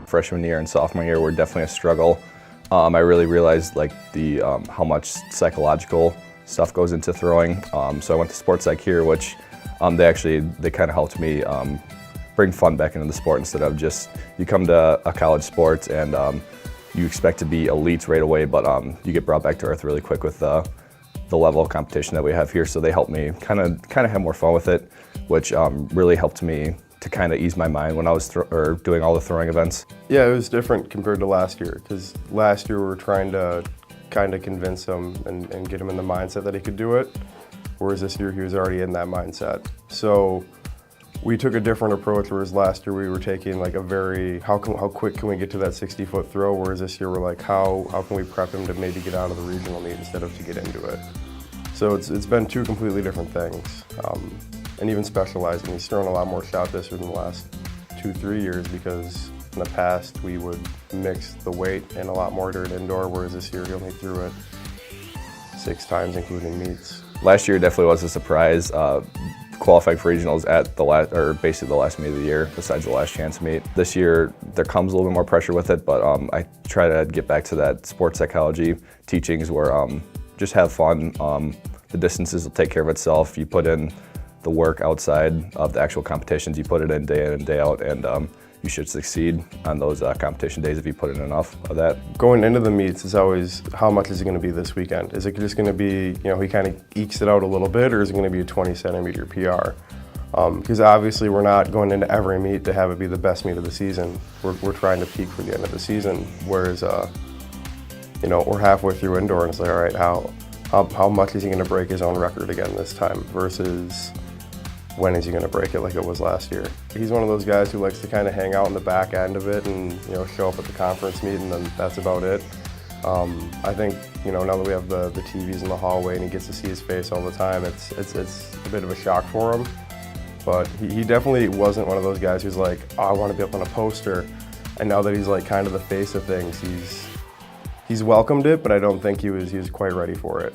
Freshman year and sophomore year were definitely a struggle. I really realized like the how much psychological stuff goes into throwing. So I went to sports psych here, which they kind of helped me bring fun back into the sport instead of just you come to a college sport and you expect to be elite right away, but you get brought back to earth really quick with the level of competition that we have here. So they helped me kind of have more fun with it, which really helped me to kind of ease my mind when I was doing all the throwing events. Yeah, it was different compared to last year, because last year we were trying to kind of convince him and get him in the mindset that he could do it, whereas this year he was already in that mindset. So we took a different approach, whereas last year we were taking like a very, how quick can we get to that 60-foot throw, whereas this year we're like, how can we prep him to maybe get out of the regional meet instead of to get into it. So it's been two completely different things. And even specializing, he's thrown a lot more shot this year than the last 2-3 years, because in the past we would mix the weight in a lot more during indoor, whereas this year he only threw it 6 times including meets. Last year definitely was a surprise. Qualifying for regionals at basically the last meet of the year, besides the last chance meet. This year there comes a little bit more pressure with it, but I try to get back to that sports psychology teachings where just have fun. The distances will take care of itself. You put in the work outside of the actual competitions, you put it in and day out, and you should succeed on those competition days if you put in enough of that. Going into the meets is always, how much is it going to be this weekend? Is it just going to be, he kind of ekes it out a little bit, or is it going to be a 20-centimeter PR? Because obviously we're not going into every meet to have it be the best meet of the season. We're trying to peak for the end of the season, whereas we're halfway through indoor and it's like, all right, how much is he going to break his own record again this time versus when is he going to break it like it was last year? He's one of those guys who likes to kind of hang out in the back end of it and show up at the conference meet, and then that's about it. I think now that we have the TVs in the hallway and he gets to see his face all the time, it's a bit of a shock for him. But he definitely wasn't one of those guys who's like, oh, I want to be up on a poster. And now that he's like kind of the face of things, he's welcomed it, but I don't think he was quite ready for it.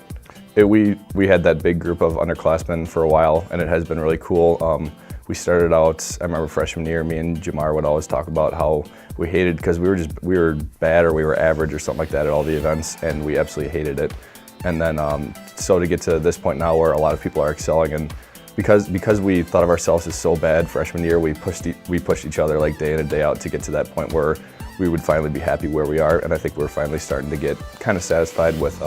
We had that big group of underclassmen for a while, and it has been really cool. We started out, I remember freshman year, me and Jamar would always talk about how we hated, because we were bad or we were average or something like that at all the events, and we absolutely hated it. And then so to get to this point now where a lot of people are excelling, and because we thought of ourselves as so bad freshman year, we pushed each other like day in and day out to get to that point where we would finally be happy where we are. And I think we're finally starting to get kind of satisfied with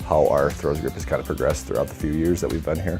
how our throws group has kind of progressed throughout the few years that we've been here.